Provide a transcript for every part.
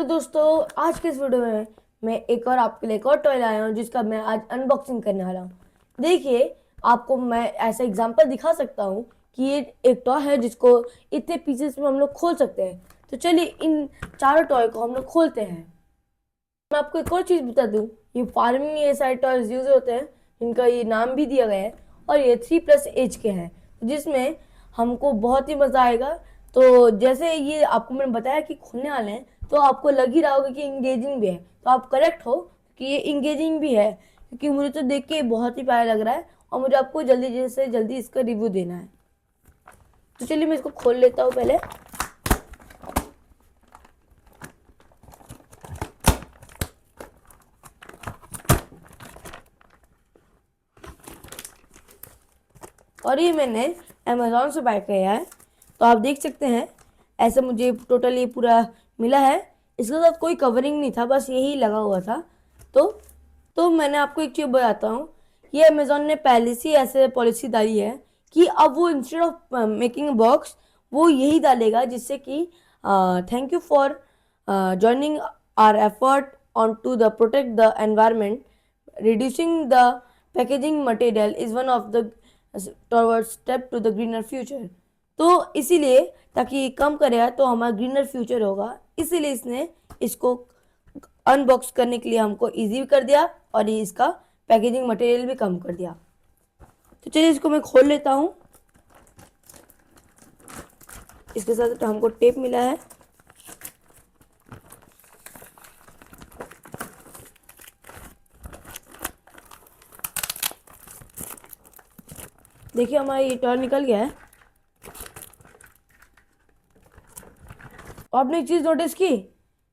तो दोस्तों, आज के इस वीडियो में मैं एक और आपके लिए एक और टॉय लाया हूँ जिसका मैं आज अनबॉक्सिंग करने वाला हूँ। देखिए, आपको मैं ऐसा एग्जांपल दिखा सकता हूँ कि ये एक टॉय है जिसको इतने पीसेस में हम लोग खोल सकते हैं। तो चलिए इन चारों टॉय को हम लोग खोलते हैं। मैं आपको एक और चीज़ बता दूँ, ये फार्मिंग में ये सारे टॉयज यूज होते हैं जिनका ये नाम भी दिया गया है, और ये 3+ एज के हैं जिसमें हमको बहुत ही मज़ा आएगा। तो जैसे ये आपको मैंने बताया कि खुलने वाले हैं, तो आपको लग ही रहा होगा कि इंगेजिंग भी है। तो आप करेक्ट हो कि ये इंगेजिंग भी है, क्योंकि मुझे तो देख के बहुत ही प्यारा लग रहा है और मुझे आपको जल्दी से जल्दी इसका रिव्यू देना है। तो चलिए मैं इसको खोल लेता हूँ पहले। और ये मैंने अमेज़ॉन से बाय किया है। तो आप देख सकते हैं, ऐसे मुझे टोटल ये पूरा मिला है। इसके साथ कोई कवरिंग नहीं था, बस यही लगा हुआ था। तो मैंने आपको एक चीज़ बताता हूँ, ये अमेज़ॉन ने पहले से ऐसे पॉलिसी डाली है कि अब वो instead of making a box वो यही डालेगा, जिससे कि thank you for joining our effort on to the protect the environment. Reducing the packaging material is one of the towards step to the greener future. तो इसीलिए ताकि कम करेगा तो हमारा ग्रीनर फ्यूचर होगा, इसीलिए इसने इसको अनबॉक्स करने के लिए हमको इजी भी कर दिया और ये इसका पैकेजिंग मटेरियल भी कम कर दिया। तो चलिए इसको मैं खोल लेता हूँ। इसके साथ हमको टेप मिला है। देखिए हमारा ये टॉय निकल गया है। और आपने एक चीज़ नोटिस की,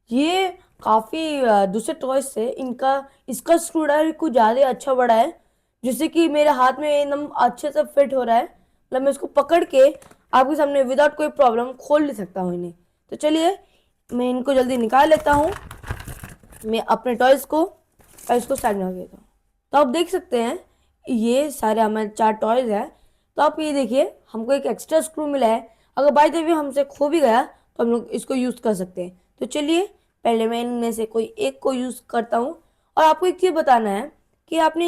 ये काफ़ी दूसरे टॉयज से इनका इसका स्क्रू ड्राइवर कुछ ज़्यादा अच्छा बड़ा है, जिससे कि मेरे हाथ में एकदम अच्छे से फिट हो रहा है। मतलब मैं इसको पकड़ के आपके सामने विदाउट कोई प्रॉब्लम खोल ले सकता हूँ इन्हें। तो चलिए मैं इनको जल्दी निकाल लेता हूँ, मैं अपने टॉयज को, और इसको साइड में रख देता हूँ। तो आप देख सकते हैं ये सारे हमारे 4 टॉयज हैं। तो आप ये देखिए, हमको एक एक्स्ट्रा स्क्रू मिला है। अगर बाई द वे हमसे खो भी गया तो हम लोग इसको यूज़ कर सकते हैं। तो चलिए पहले मैं इनमें से कोई एक को यूज़ करता हूँ। और आपको एक चीज़ बताना है कि आपने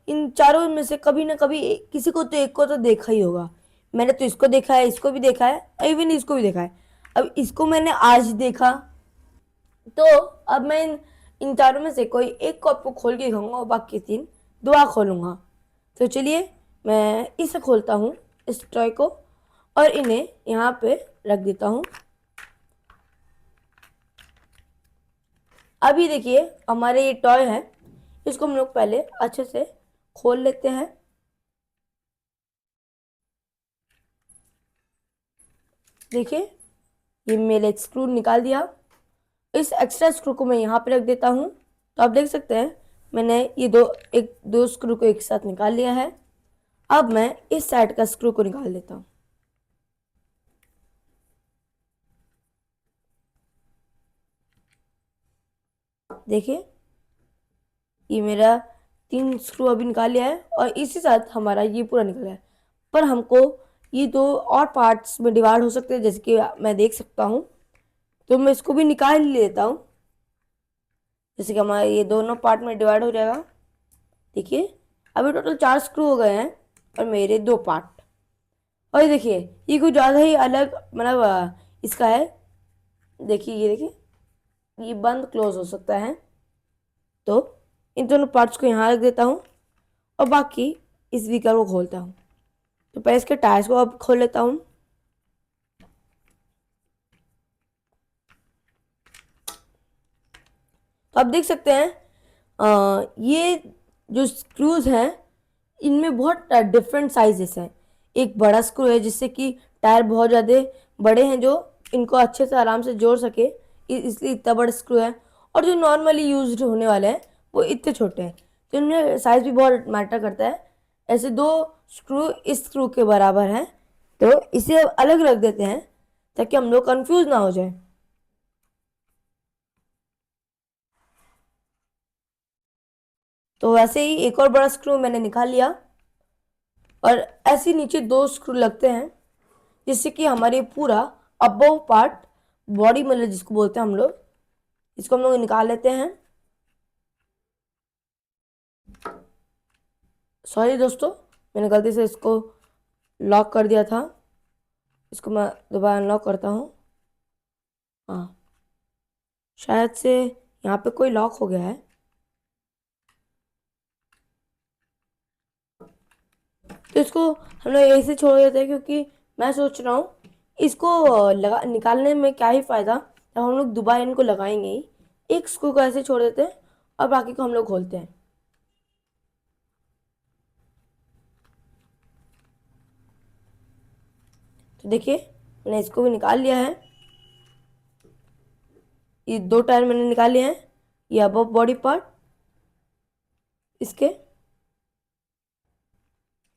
इन चारों में से कभी ना कभी किसी को तो एक को तो देखा ही होगा। मैंने तो इसको देखा है, इसको भी देखा है, इवन इसको भी देखा है। अब इसको मैंने आज देखा, तो अब मैं इन चारों में से कोई एक को आपको खोल के दिखाऊंगा और बाकी 3 दुआ खोलूंगा। तो चलिए मैं इसे खोलता हूँ, इस टॉय को, और इन्हें यहाँ पे रख देता हूँ। अभी देखिए हमारे ये टॉय है, इसको हम लोग पहले अच्छे से खोल लेते हैं। देखिए ये मैंने एक स्क्रू निकाल दिया। इस एक्स्ट्रा स्क्रू को मैं यहाँ पे रख देता हूँ। तो आप देख सकते हैं मैंने ये दो स्क्रू को एक साथ निकाल लिया है। अब मैं इस साइड का स्क्रू को निकाल देता हूँ। देखिए ये मेरा 3 स्क्रू अभी निकाल लिया है और इसी साथ हमारा ये पूरा निकल गया है। पर हमको ये 2 और पार्ट्स में डिवाइड हो सकते हैं, जैसे कि मैं देख सकता हूँ। तो मैं इसको भी निकाल लेता हूँ, जैसे कि हमारा ये दोनों पार्ट में डिवाइड हो जाएगा। देखिए अभी टोटल 4 स्क्रू हो गए हैं और मेरे 2 पार्ट। और ये देखिए ये कुछ ज़्यादा ही अलग मतलब इसका है। देखिए ये देखिए ये बंद क्लोज हो सकता है। तो इन दोनों पार्ट्स को यहाँ रख देता हूँ और बाकी इस व्हीकल को खोलता हूँ। तो पहले इसके टायर्स को अब खोल लेता हूँ। तो आप देख सकते हैं ये जो स्क्रूज हैं इनमें बहुत डिफरेंट साइजेस हैं। एक बड़ा स्क्रू है जिससे कि टायर बहुत ज़्यादा बड़े हैं, जो इनको अच्छे से आराम से जोड़ सके, इसलिए इतना बड़ा स्क्रू है। और जो नॉर्मली यूज होने वाले हैं वो इतने छोटे हैं, तो इनमें साइज़ भी बहुत मैटर करता है। ऐसे 2 स्क्रू इस स्क्रू के बराबर हैं, तो इसे अलग रख देते हैं ताकि हम लोग कंफ्यूज ना हो जाए। तो वैसे ही एक और बड़ा स्क्रू मैंने निकाल लिया और ऐसे नीचे 2 स्क्रू लगते हैं, जिससे कि हमारे पूरा अबव पार्ट, बॉडी मतलब जिसको बोलते हैं हम लोग, इसको हम लोग निकाल लेते हैं। सॉरी दोस्तों, मैंने गलती से इसको लॉक कर दिया था। इसको मैं दोबारा अनलॉक करता हूँ। हाँ, शायद से यहाँ पे कोई लॉक हो गया है। तो इसको हम लोग ऐसे छोड़ देते हैं, क्योंकि मैं सोच रहा हूँ इसको लगा निकालने में क्या ही फ़ायदा, जब हम लोग दोबारा इनको लगाएंगे ही। एक स्क्रू को ऐसे छोड़ देते हैं और बाकी को हम लोग खोलते हैं। तो देखिए, मैंने इसको भी निकाल लिया है। ये 2 टायर मैंने निकाल लिए हैं। ये अबव बॉडी पार्ट इसके,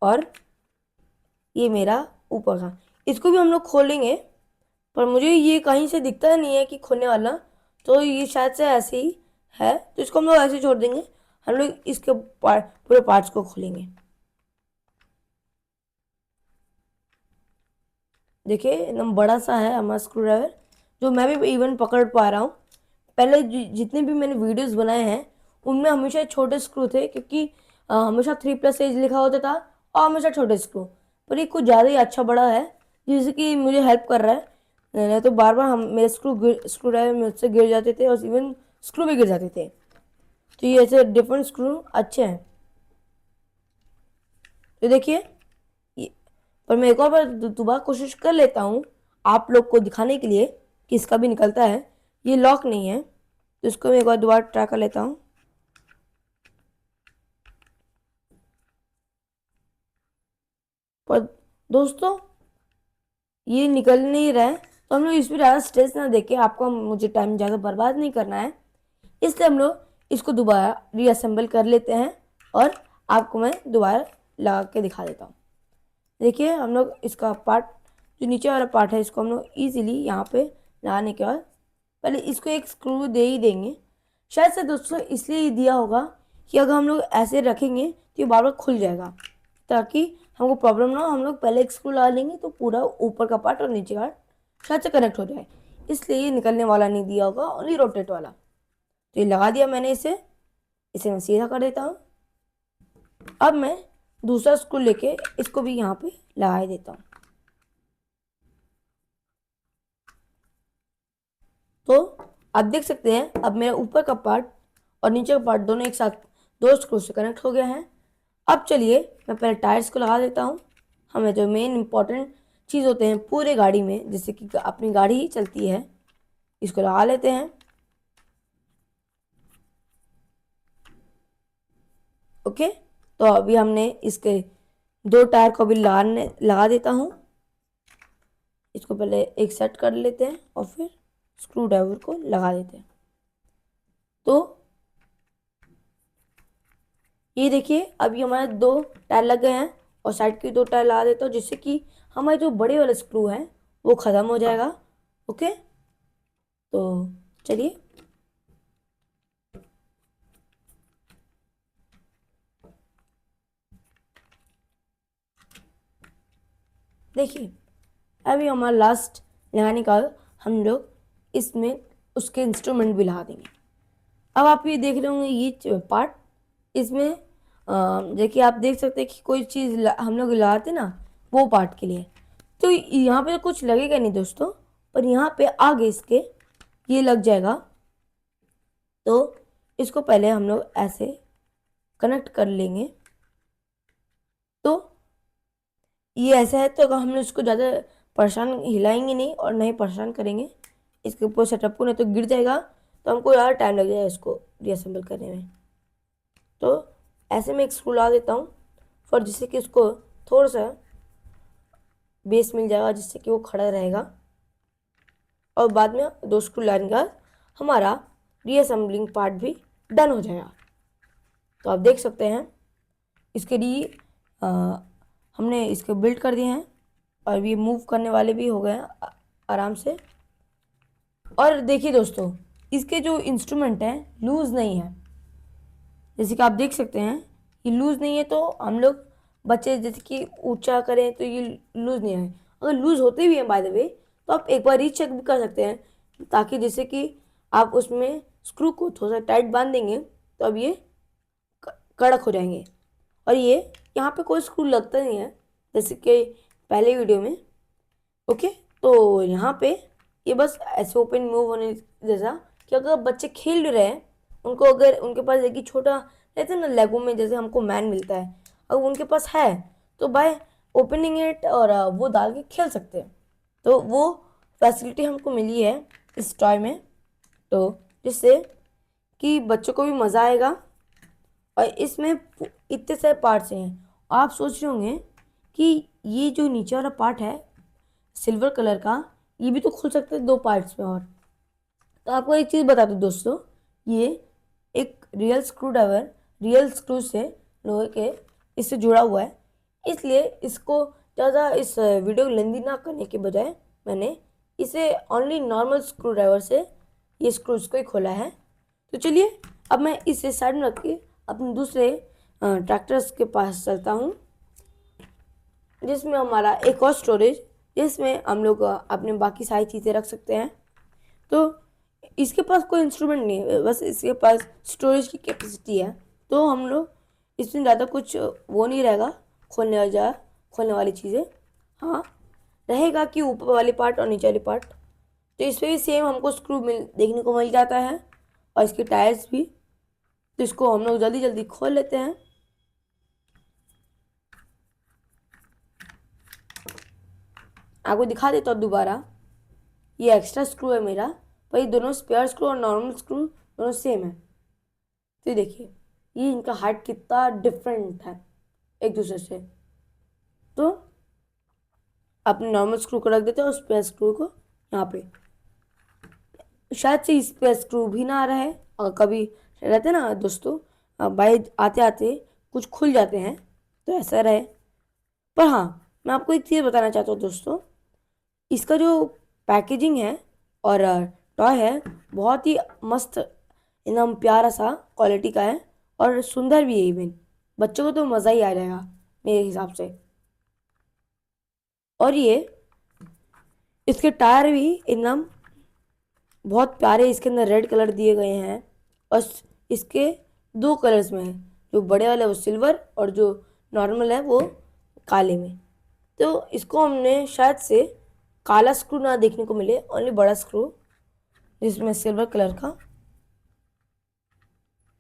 और ये मेरा ऊपर का। इसको भी हम लोग खोलेंगे, पर मुझे ये कहीं से दिखता नहीं है कि खोलने वाला, तो ये शायद से ऐसे ही है। तो इसको हम लोग ऐसे छोड़ देंगे। हम लोग इसके पूरे पार्ट्स को खोलेंगे। देखिए, एकदम बड़ा सा है हमारा स्क्रू ड्राइवर, जो मैं भी इवन पकड़ पा रहा हूँ। पहले जितने भी मैंने वीडियोस बनाए हैं उनमें हमेशा छोटे स्क्रू थे, क्योंकि हमेशा 3+एज लिखा होता था और हमेशा छोटे स्क्रू। पर ये कुछ ज़्यादा ही अच्छा बड़ा है, जिससे कि मुझे हेल्प कर रहा है। नहीं तो बार बार हम मेरे स्क्रू ड्राइवर मुझसे गिर जाते थे, और इवन स्क्रू भी गिर जाते थे। तो ये ऐसे डिफरेंट स्क्रू अच्छे हैं। तो देखिए, पर मैं एक और बार दोबारा कोशिश कर लेता हूँ आप लोग को दिखाने के लिए कि इसका भी निकलता है। ये लॉक नहीं है, तो इसको मैं एक बार दोबारा ट्राई कर लेता हूँ। पर दोस्तों, ये निकल नहीं रहा है। तो हम लोग इस पर ज़्यादा स्ट्रेस ना देके, आपको मुझे टाइम ज़्यादा बर्बाद नहीं करना है, इसलिए हम लोग इसको दोबारा रीअसेंबल कर लेते हैं और आपको मैं दोबारा लगा के दिखा देता हूँ। देखिए, हम लोग इसका पार्ट, जो नीचे वाला पार्ट है, इसको हम लोग ईजिली यहाँ पे लगाने के बाद पहले इसको एक स्क्रू दे ही देंगे। शायद से दोस्तों इसलिए ही दिया होगा कि अगर हम लोग ऐसे रखेंगे तो ये बार बार खुल जाएगा, ताकि हमको प्रॉब्लम ना हो। हम लोग पहले एक स्क्रू लगा लेंगे तो पूरा ऊपर का पार्ट और नीचे का पार्ट शायद से कनेक्ट हो जाए, इसलिए ये निकलने वाला नहीं दिया होगा, ओनली रोटेट वाला। तो ये लगा दिया मैंने इसे मैं सीधा कर देता हूँ। अब मैं दूसरा स्क्रू लेके इसको भी यहाँ पे लगा देता हूँ। तो आप देख सकते हैं, अब मेरा ऊपर का पार्ट और नीचे का पार्ट दोनों एक साथ 2 स्क्रू से कनेक्ट हो गया है। अब चलिए मैं पहले टायर्स को लगा देता हूँ। हमें जो मेन इंपॉर्टेंट चीज़ होते हैं पूरे गाड़ी में, जैसे कि अपनी गाड़ी ही चलती है, इसको लगा लेते हैं। ओके, तो अभी हमने इसके 2 टायर को भी लगा देता हूँ। इसको पहले एक सेट कर लेते हैं और फिर स्क्रू ड्राइवर को लगा देते हैं। तो ये देखिए, अभी हमारे 2 टायर लग गए हैं, और साइड के 2 टायर लगा देता हूँ, जिससे कि हमारे जो बड़े वाले स्क्रू हैं वो ख़त्म हो जाएगा। ओके, तो चलिए। देखिए, अभी हमारा लास्ट लगाने का, हम लोग इसमें उसके इंस्ट्रूमेंट भी लगा देंगे। अब आप ये देख रहे होंगे ये पार्ट, इसमें देखिए आप देख सकते हैं कि कोई चीज़ हम लोग लगाते ना, वो पार्ट के लिए। तो यहाँ पे तो कुछ लगेगा नहीं दोस्तों, पर यहाँ पे आगे इसके ये लग जाएगा। तो इसको पहले हम लोग ऐसे कनेक्ट कर लेंगे। तो ये ऐसा है, तो अगर हम लोग इसको ज़्यादा परेशान हिलाएंगे नहीं और नहीं परेशान करेंगे इसके ऊपर सेटअप को, नहीं तो गिर जाएगा, तो हमको ज़्यादा टाइम लग जाएगा इसको रीअसेंबल करने में। तो ऐसे में एक स्क्रू लगा देता हूँ, फॉर जिससे कि उसको थोड़ा सा बेस मिल जाएगा, जिससे कि वो खड़ा रहेगा। और बाद में 2 स्क्रू लगाने के बाद हमारा रीअसेंबलिंग पार्ट भी डन हो जाएगा। तो आप देख सकते हैं इसके लिए हमने इसको बिल्ड कर दिए हैं, और ये मूव करने वाले भी हो गए हैं आराम से। और देखिए दोस्तों, इसके जो इंस्ट्रूमेंट हैं लूज़ नहीं है, जैसे कि आप देख सकते हैं ये लूज़ नहीं है। तो हम लोग बच्चे जैसे कि ऊंचा करें तो ये लूज़ नहीं है। अगर लूज़ होते भी हैं बाय द वे, तो आप एक बार रीचेक भी कर सकते हैं, ताकि जैसे कि आप उसमें स्क्रू को थोड़ा सा टाइट बांध देंगे तो अब ये कड़क हो जाएंगे। और ये यहाँ पे कोई स्क्रू लगता नहीं है जैसे कि पहले वीडियो में। ओके, तो यहाँ पे ये बस ऐसे ओपन मूव होने जैसा कि अगर बच्चे खेल रहे हैं, उनको अगर उनके पास एक ही छोटा रहता है ना लेगो में जैसे हमको मैन मिलता है, अगर उनके पास है तो बाय ओपनिंग इट और वो डाल के खेल सकते हैं। तो वो फैसिलिटी हमको मिली है इस टॉय में, तो जिससे कि बच्चों को भी मज़ा आएगा। और इसमें इतने सारे पार्ट्स हैं। आप सोच रहे होंगे कि ये जो नीचे वाला पार्ट है सिल्वर कलर का, ये भी तो खुल सकता है 2 पार्ट्स में। और तो आपको एक चीज़ बता दूं दोस्तों, ये एक real screw driver real screw से लोहे के इससे जुड़ा हुआ है, इसलिए इसको ज़्यादा इस वीडियो को लेंदी ना करने के बजाय मैंने इसे ओनली नॉर्मल स्क्रू ड्राइवर से ये स्क्रूज को ही खोला है। तो चलिए अब मैं इसे साइड में रख के अपने दूसरे ट्रैक्टर्स के पास चलता हूँ, जिसमें हमारा एक और स्टोरेज, जिसमें हम लोग अपने बाकी सारी चीज़ें रख सकते हैं। तो इसके पास कोई इंस्ट्रूमेंट नहीं है, बस इसके पास स्टोरेज की कैपेसिटी है। तो हम लोग इसमें ज़्यादा कुछ वो नहीं रहेगा खोलने वाली चीज़ें। हाँ, रहेगा कि ऊपर वाली पार्ट और नीचे वाली पार्ट, तो इस पर भी सेम हमको स्क्रू देखने को मिल जाता है और इसके टायर्स भी। तो इसको हम लोग जल्दी जल्दी खोल लेते हैं। आपको दिखा देता हूँ दोबारा, ये एक्स्ट्रा स्क्रू है मेरा, पर ये दोनों स्पेयर स्क्रू और नॉर्मल स्क्रू दोनों सेम है। तो देखिए ये इनका हाइट कितना डिफरेंट है एक दूसरे से। तो अपने नॉर्मल स्क्रू को रख देते हैं और स्पेयर स्क्रू को यहाँ पे। शायद से स्पेयर स्क्रू भी ना आ रहा है, और कभी रहते ना दोस्तों बाइक आते आते कुछ खुल जाते हैं, तो ऐसा रहे। पर हाँ, मैं आपको एक चीज़ बताना चाहता हूँ दोस्तों, इसका जो पैकेजिंग है और टॉय है बहुत ही मस्त, एकदम प्यारा सा क्वालिटी का है और सुंदर भी है। इवन बच्चों को तो मज़ा ही आ जाएगा मेरे हिसाब से। और ये इसके टायर भी एकदम बहुत प्यारे, इसके अंदर रेड कलर दिए गए हैं और इसके 2 कलर्स में है, जो बड़े वाले वो सिल्वर और जो नॉर्मल है वो काले में। तो इसको हमने शायद से काला स्क्रू ना देखने को मिले, ओनली बड़ा स्क्रू जिसमें सिल्वर कलर का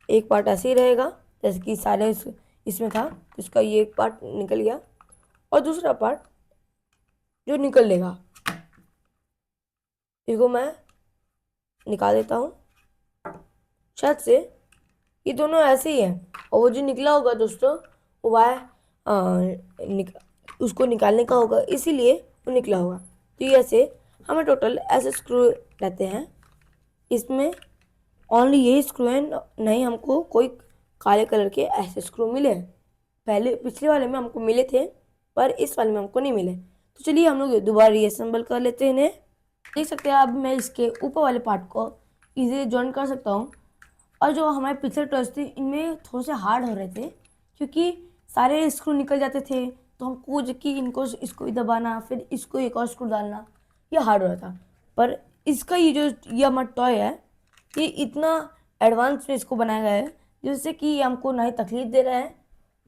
एक पार्ट ऐसे ही रहेगा जैसे कि सारे इसमें था। तो इसका ये एक पार्ट निकल गया और दूसरा पार्ट जो निकल लेगा इसको मैं निकाल देता हूँ। शायद से ये दोनों ऐसे ही हैं, और वो जो निकला होगा दोस्तों वो उसको निकालने का होगा, इसीलिए वो निकला होगा। तो ये ऐसे हमें टोटल ऐसे स्क्रू रहते हैं, इसमें ओनली यही स्क्रू है, नहीं हमको कोई काले कलर के ऐसे स्क्रू मिले। पहले पिछले वाले में हमको मिले थे पर इस वाले में हमको नहीं मिले। तो चलिए हम लोग दोबारा रीअसेंबल कर लेते हैं इन्हें। देख सकते हैं अब मैं इसके ऊपर वाले पार्ट को इजीली जॉइन कर सकता हूँ। और जो हमारे पिछले टॉयज थे इनमें थोड़े से हार्ड हो रहे थे क्योंकि सारे स्क्रू निकल जाते थे, तो हमको जो कि इनको इसको ही दबाना फिर इसको एक और स्क्रू डालना ये हार्ड हो रहा था। पर इसका ये हमारा टॉय है, ये इतना एडवांस में इसको बनाया गया है जिससे कि ये हमको ना ही तकलीफ दे रहा है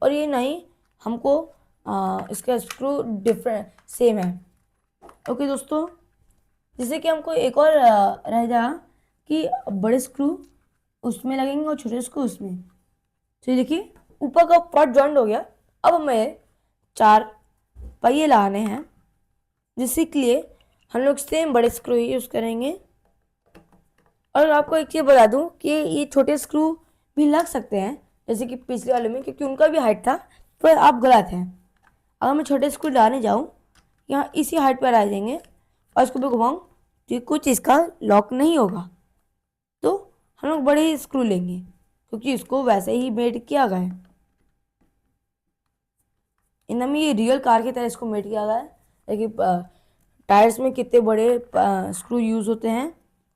और ये ना ही हमको इसका स्क्रू डिफरेंट सेम है। ओके दोस्तों, जैसे कि हमको एक और रह जाए कि बड़े स्क्रू उसमें लगेंगे और छोटे स्क्रू उसमें। तो देखिए ऊपर का पार्ट जॉइंट हो गया। अब हमें 4 पहिए लगाने हैं, जिसके लिए हम लोग सेम बड़े स्क्रू ही यूज़ करेंगे। और आपको एक चीज़ बता दूं कि ये छोटे स्क्रू भी लग सकते हैं जैसे कि पिछले वाले में, क्योंकि उनका भी हाइट था, पर आप गलत हैं। अगर मैं छोटे स्क्रू डालने जाऊँ यहाँ इसी हाइट पर आ जाएंगे और इसको भी घुमाऊँ तो कुछ इसका लॉक नहीं होगा। तो हम लोग बड़े ही स्क्रू लेंगे क्योंकि इसको वैसे ही मेड किया गया है, इनमें ये रियल कार की तरह इसको मेड किया गया है। लेकिन टायर्स में कितने बड़े स्क्रू यूज़ होते हैं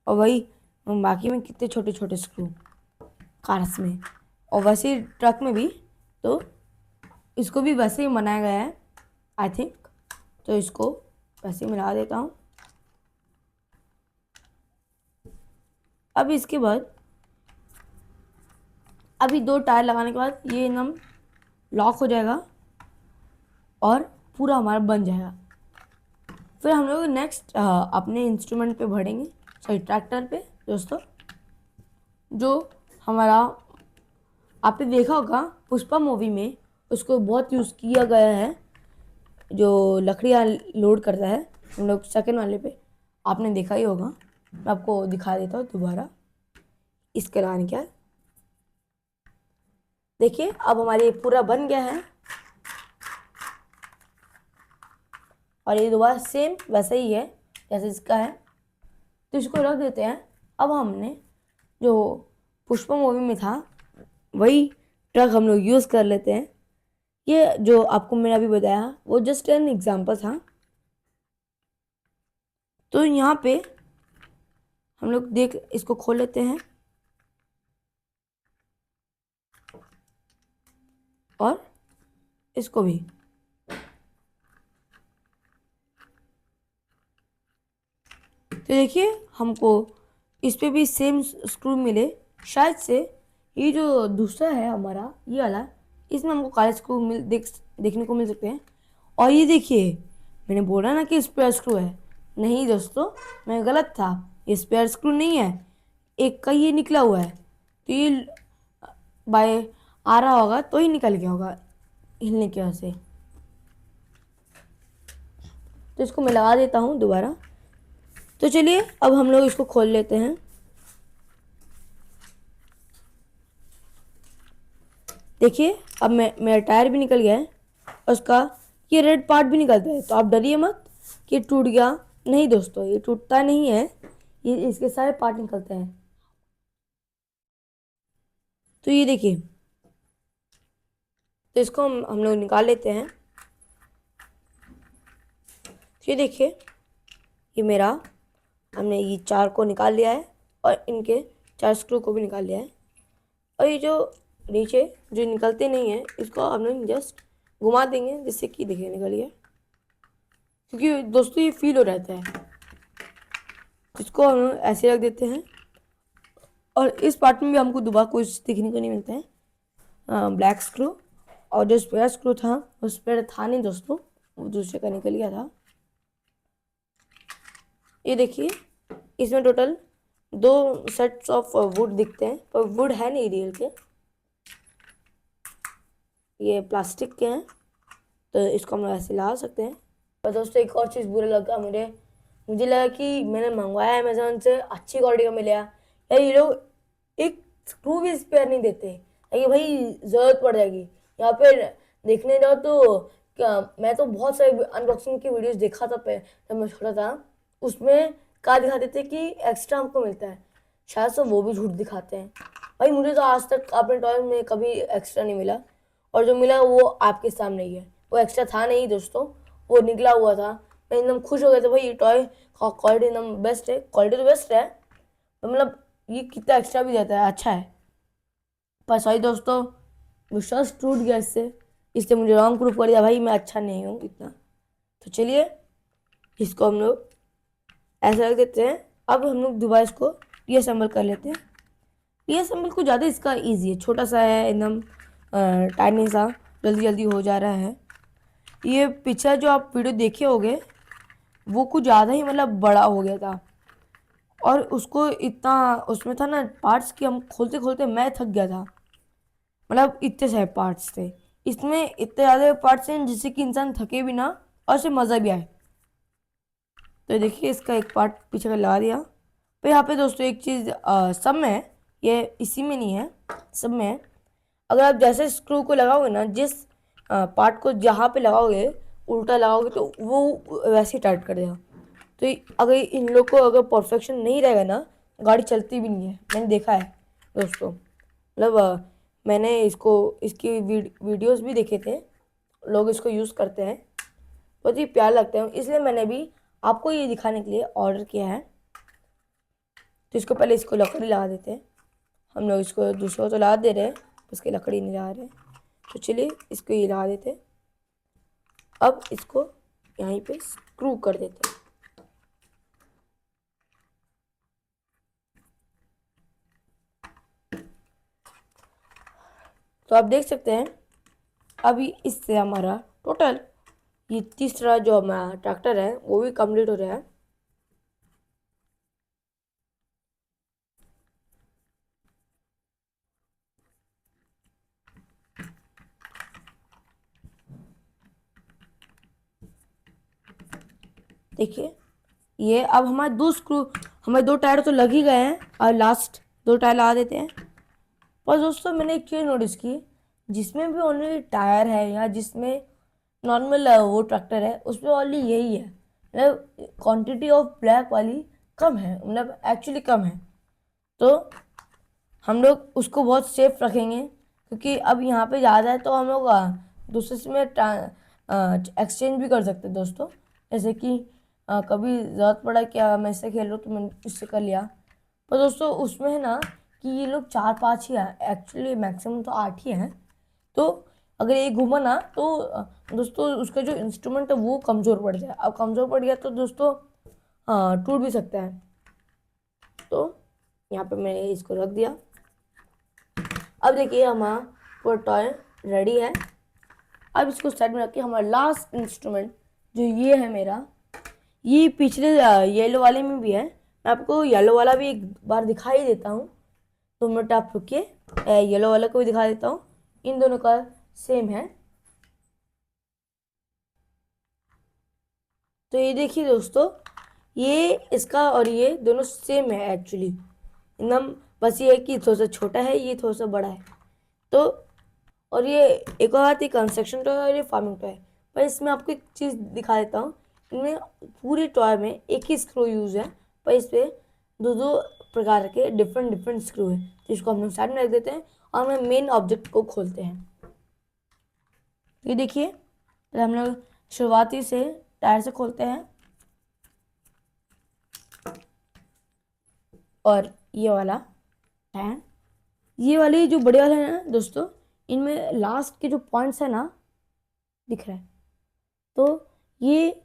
और वही बाकी में कितने छोटे छोटे स्क्रू कार्स में, और वैसे ट्रक में भी। तो इसको भी वैसे ही बनाया गया है आई थिंक। तो इसको वैसे ही मिला देता हूँ। अब इसके बाद अभी 2 टायर लगाने के बाद ये एकदम लॉक हो जाएगा और पूरा हमारा बन जाएगा। फिर हम लोग नेक्स्ट अपने इंस्ट्रूमेंट पे भरेंगे, सॉरी ट्रैक्टर पे दोस्तों, जो हमारा आपने देखा होगा पुष्पा मूवी में उसको बहुत यूज़ किया गया है, जो लकड़ियाँ लोड करता है हम लोग सेकंड वाले पे, आपने देखा ही होगा। मैं आपको दिखा देता हूँ दोबारा इसके लगाने क्या। देखिए अब हमारे पूरा बन गया है और ये दोबारा सेम वैसा ही है जैसे इसका है, तो इसको रख देते हैं। अब हमने जो पुष्पा मूवी में था वही ट्रक हम लोग यूज़ कर लेते हैं। ये जो आपको मैंने अभी बताया वो जस्ट एन एग्जांपल था। तो यहाँ पे हम लोग देख इसको खोल लेते हैं और इसको भी। तो देखिए हमको इस पे भी सेम स्क्रू मिले, शायद से ये जो दूसरा है हमारा ये वाला, इसमें हमको काले स्क्रू देखने को मिल सकते हैं। और ये देखिए मैंने बोला ना कि स्पेयर स्क्रू है, नहीं दोस्तों मैं गलत था, ये स्पेयर स्क्रू नहीं है, एक का ये निकला हुआ है। तो ये बाय आ रहा होगा तो ही निकल गया होगा हिलने की वजह से। तो इसको मैं लगा देता हूँ दोबारा। तो चलिए अब हम लोग इसको खोल लेते हैं। देखिए अब मेरा टायर भी निकल गया है और उसका ये रेड पार्ट भी निकलता है। तो आप डरिए मत कि टूट गया, नहीं दोस्तों ये टूटता नहीं है, ये इसके सारे पार्ट निकलते हैं। तो ये देखिए, तो इसको हम लोग निकाल लेते हैं। तो ये देखिए ये मेरा हमने ये 4 को निकाल लिया है और इनके 4 स्क्रू को भी निकाल लिया है। और ये जो नीचे जो निकलते नहीं हैं इसको हम लोग जस्ट घुमा देंगे जिससे कि देखिए निकल गया, क्योंकि दोस्तों ये फील हो रहता है। इसको हम ऐसे रख देते हैं और इस पार्ट में भी हमको दोबारा कुछ दिखने को नहीं मिलता है ब्लैक स्क्रू। और जो स्पेयर स्क्रू था वो स्पेयर था नहीं दोस्तों, वो दूसरे का निकल गया था। ये देखिए इसमें टोटल 2 सेट्स ऑफ वुड दिखते हैं, पर वुड है नहीं रियल के, ये प्लास्टिक के हैं। तो इसको हम लोग ऐसे लगा सकते हैं। पर दोस्तों एक और चीज़ बुरा लगा मुझे लगा कि मैंने मंगवाया अमेज़ोन से अच्छी क्वालिटी का मिला यार, ये लोग एक स्क्रू भी स्पेयर नहीं देते, ये भाई ज़रूरत पड़ जाएगी यहाँ पे देखने जाओ तो। क्या मैं तो बहुत सारे अनबॉक्सिंग की वीडियोस देखा था जब मैं छोटा था, उसमें क्या दिखाते थे कि एक्स्ट्रा हमको मिलता है, शायद से वो भी झूठ दिखाते हैं। भाई मुझे तो आज तक अपने टॉय में कभी एक्स्ट्रा नहीं मिला, और जो मिला वो आपके सामने ही है, वो एक्स्ट्रा था नहीं दोस्तों, वो निकला हुआ था। मैं एकदम खुश हो गया था, भाई ये टॉय क्वालिटी एकदम बेस्ट है, क्वालिटी तो बेस्ट है, तो मतलब ये कितना एक्स्ट्रा भी देता है, अच्छा है। पर सॉरी दोस्तों विश्वास टूट गया इससे मुझे रॉन्ग प्रूफ कर दिया, भाई मैं अच्छा नहीं हूँ इतना। तो चलिए इसको हम लोग ऐसा रख देते हैं। अब हम लोग दोबारा इसको रीअसेंबल कर लेते हैं। रीअसेंबल को ज़्यादा इसका ईजी है, छोटा सा है एकदम टाइनी सा, जल्दी जल्दी हो जा रहा है। ये पिक्चर जो आप वीडियो देखे होंगे वो कुछ ज़्यादा ही मतलब बड़ा हो गया था, और उसको इतना उसमें था ना पार्ट्स कि हम खोलते खोलते मैं थक गया था, मतलब इतने सारे पार्ट्स थे इसमें, इतने ज़्यादा पार्ट्स हैं जिससे कि इंसान थके भी ना और उसे मज़ा भी आए। तो देखिए इसका एक पार्ट पीछे का लगा दिया। तो यहाँ पे दोस्तों एक चीज़ सब में है, ये इसी में नहीं है, सब में है। अगर आप जैसे स्क्रू को लगाओगे ना, जिस पार्ट को जहाँ पे लगाओगे उल्टा लगाओगे तो वो वैसे ही टाइट कर देगा। तो अगर इन लोग को अगर परफेक्शन नहीं रहेगा ना, गाड़ी चलती भी नहीं है, मैंने देखा है दोस्तों। मतलब मैंने इसकी वीडियोस भी देखे थे, लोग इसको यूज़ करते हैं, बहुत ही प्यार लगता है, इसलिए मैंने भी आपको ये दिखाने के लिए ऑर्डर किया है। तो इसको पहले इसको लकड़ी लगा देते हैं, हम लोग इसको दूसरों तो लगा दे रहे हैं, उसकी लकड़ी नहीं लगा रहे। तो चलिए इसको ये लगा देते हैं। अब इसको यहीं पे स्क्रू कर देते हैं। तो आप देख सकते हैं अभी इससे हमारा टोटल ये तीसरा जो हमारा ट्रैक्टर है वो भी कंप्लीट हो रहा है। देखिए ये अब हमारे दो स्क्रू, हमारे दो टायर तो लग ही गए हैं और लास्ट दो टायर लगा देते हैं। पर दोस्तों मैंने एक चीज़ नोटिस की, जिसमें भी ओनली टायर है या जिसमें नॉर्मल वो ट्रैक्टर है उसमें ओनली यही है, मतलब क्वांटिटी ऑफ ब्लैक वाली कम है, मतलब एक्चुअली कम है। तो हम लोग उसको बहुत सेफ रखेंगे क्योंकि अब यहाँ पे ज़्यादा है तो हम लोग दूसरे से में एक्सचेंज भी कर सकते हैं दोस्तों। जैसे कि कभी ज़रूरत पड़ा कि मैं इससे खेल रहा हूँ तो मैंने इससे कर लिया। पर दोस्तों उसमें है ना कि ये लोग 4-5 ही हैं, एक्चुअली मैक्सिमम तो 8 ही हैं। तो अगर ये घूमा ना तो दोस्तों उसका जो इंस्ट्रूमेंट है वो कमज़ोर पड़ जाए। अब कमज़ोर पड़ गया तो दोस्तों टूट भी सकता है। तो यहाँ पे मैंने इसको रख दिया। अब देखिए हमारा पूरा टॉय रेडी है। अब इसको साइड में रख के हमारा लास्ट इंस्ट्रूमेंट जो ये है मेरा, ये पिछले येलो वाले में भी है, मैं आपको येलो वाला भी एक बार दिखाई देता हूँ। 2 मिनट आप रुकिए, येलो वाला को भी दिखा देता हूँ। इन दोनों का सेम है। तो ये देखिए दोस्तों, ये इसका और ये दोनों सेम है एक्चुअली एकदम, बस ये है कि थोड़ा सा छोटा है, ये थोड़ा सा बड़ा है। तो और ये एक और आती कंस्ट्रक्शन टॉय और ये फार्मिंग टॉय। पर इसमें आपको एक चीज़ दिखा देता हूँ, इनमें पूरे टॉय में एक ही स्क्रू यूज़ है, पर इस पर दो दो प्रकार के डिफरेंट डिफरेंट स्क्रू है, जिसको हम लोग साइड में रख देते हैं और हम मेन ऑब्जेक्ट को खोलते हैं। ये देखिए हम लोग शुरुआती से टायर से खोलते हैं, और ये वाला टायर, ये वाले जो बड़े वाले हैं ना दोस्तों, इनमें लास्ट के जो पॉइंट्स है ना, दिख रहा है तो ये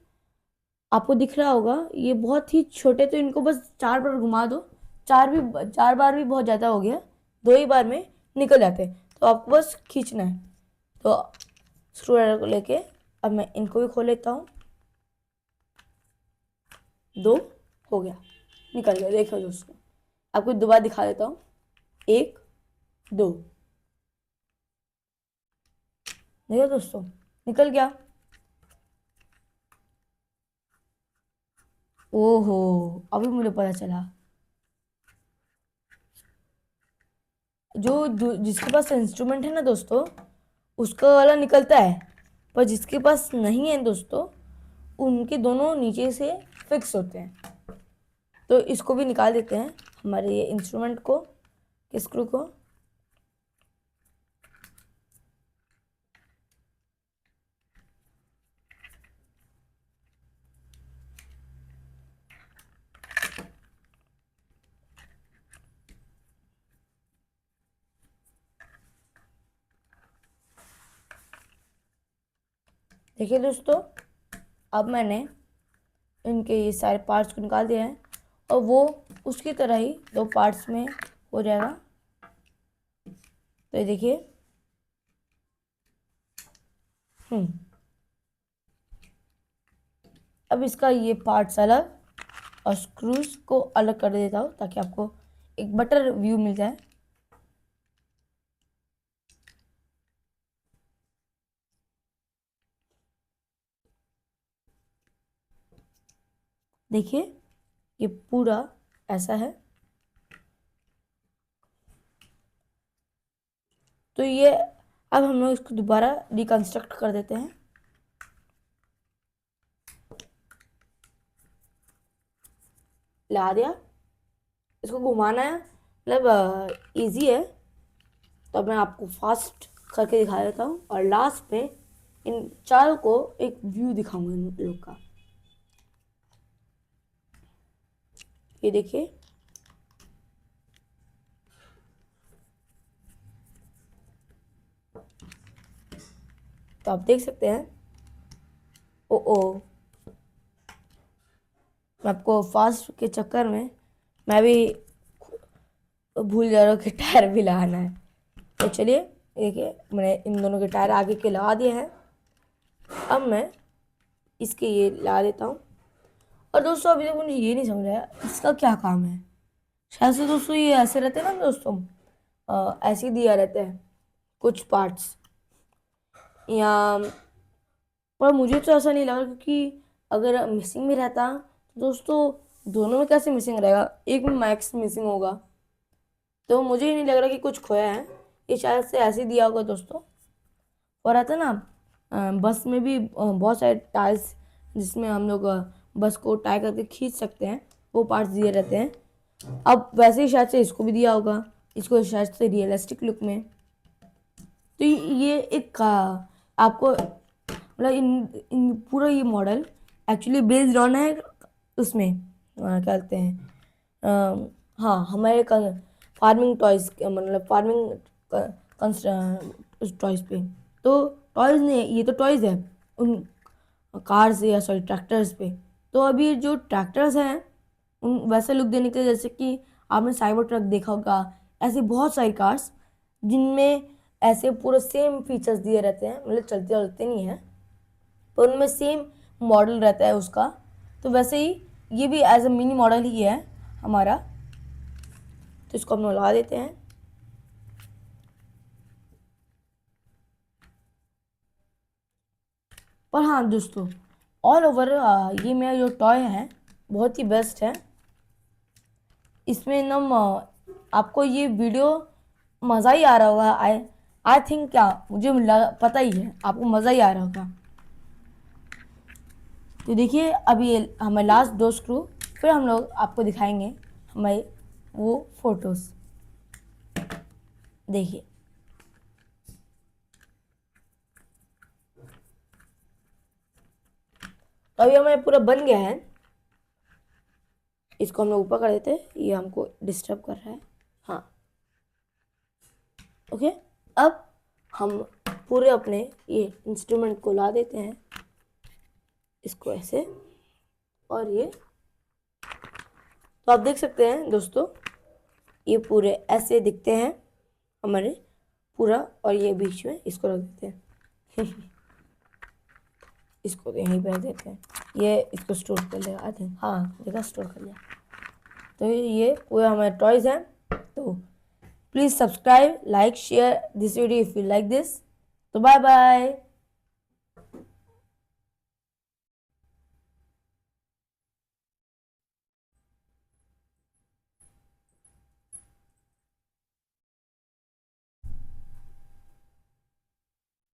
आपको दिख रहा होगा, ये बहुत ही छोटे, तो इनको बस 4 बार घुमा दो। 4 बार भी बहुत ज़्यादा हो गया, 2 ही बार में निकल जाते हैं। तो आपको बस खींचना है। तो स्क्रू ड्राइवर को लेके अब मैं इनको भी खोल लेता हूँ। 2 हो गया, निकल गया। देखो दोस्तों आपको दोबारा दिखा देता हूँ, 1 2, देखो दोस्तों निकल गया। ओहो, अभी मुझे पता चला, जिसके पास इंस्ट्रूमेंट है ना दोस्तों उसका वाला निकलता है, पर जिसके पास नहीं है दोस्तों उनके दोनों नीचे से फिक्स होते हैं। तो इसको भी निकाल देते हैं, हमारे ये इंस्ट्रूमेंट को, स्क्रू को। देखिए दोस्तों अब मैंने इनके ये सारे पार्ट्स को निकाल दिया है, और वो उसकी तरह ही 2 पार्ट्स में हो जाएगा। तो ये देखिए, अब इसका ये पार्ट्स अलग और स्क्रूज को अलग कर देता हूँ ताकि आपको एक बेटर व्यू मिल जाए। देखिए ये पूरा ऐसा है। तो ये अब हम लोग इसको दोबारा रिकंस्ट्रक्ट कर देते हैं। ला दिया, इसको घुमाना है, मतलब इजी है। तो मैं आपको फास्ट करके दिखा देता हूँ और लास्ट में इन चारों को एक व्यू दिखाऊंगा इन लोग का। ये देखिए, तो आप देख सकते हैं। ओ मैं आपको फास्ट के चक्कर में मैं भी भूल जा रहा हूँ कि टायर भी लगाना है। तो चलिए देखिए मैंने इन दोनों के टायर आगे के लगा दिए हैं। अब मैं इसके ये लगा देता हूँ। और दोस्तों अभी तक मुझे ये नहीं समझ आया इसका क्या काम है। शायद से दोस्तों ये ऐसे रहते हैं ना दोस्तों, ऐसे ही दिया रहता है कुछ पार्ट्स, या पर मुझे तो ऐसा नहीं लगा, क्योंकि अगर मिसिंग में रहता तो दोस्तों दोनों में कैसे मिसिंग रहेगा, एक में मैक्स मिसिंग होगा। तो मुझे ही नहीं लग रहा कि कुछ खोया है, ये शायद से ऐसे ही दिया होगा दोस्तों। और आता है ना बस में भी बहुत सारे टायर्स जिसमें हम लोग बस को टाई करके खींच सकते हैं, वो पार्ट्स दिए रहते हैं। अब वैसे ही शायद से इसको भी दिया होगा, इसको शायद से रियलिस्टिक लुक में। तो ये एक आपको मतलब इन पूरा ये मॉडल एक्चुअली बेस्ड ऑन है उसमें क्या कहते हैं, हाँ हमारे फार्मिंग टॉयज, मतलब फार्मिंग टॉयज पे। तो टॉयज ने ये तो टॉयज है उन कार्स या सॉरी ट्रैक्टर्स पे। तो अभी जो ट्रैक्टर्स हैं उन वैसे लुक देने के लिए, जैसे कि आपने साइबर ट्रक देखा होगा, ऐसी बहुत सारी कार्स जिनमें ऐसे पूरे सेम फीचर्स दिए रहते हैं, मतलब चलते चलते नहीं हैं पर उनमें सेम मॉडल रहता है उसका। तो वैसे ही ये भी एज अ मिनी मॉडल ही है हमारा। तो इसको हम लगा देते हैं। पर हाँ दोस्तों, ऑल ओवर ये मेरा जो टॉय है बहुत ही बेस्ट है। इसमें एकदम आपको ये वीडियो मज़ा ही आ रहा होगा। आई आई थिंक, क्या मुझे पता ही है आपको मज़ा ही आ रहा होगा। तो देखिए अभी हमारे लास्ट दो स्क्रू, फिर हम लोग आपको दिखाएंगे हमारे वो फोटोज़। देखिए तो अभी हमारे पूरा बन गया है। इसको हम लोग ऊपर कर देते हैं, ये हमको डिस्टर्ब कर रहा है। हाँ ओके। अब हम पूरे अपने ये इंस्ट्रूमेंट को ला देते हैं, इसको ऐसे, और ये तो आप देख सकते हैं दोस्तों ये पूरे ऐसे दिखते हैं हमारे पूरा। और ये बीच में इसको रख देते हैं इसको यहीं पे रख देते हैं, ये इसको स्टोर कर लेगा आई थिंक। हाँ देखा, स्टोर कर लिया। तो ये पूरे हमारे टॉयज हैं। तो please subscribe, like, share this video if you like this. तो बाय बाय।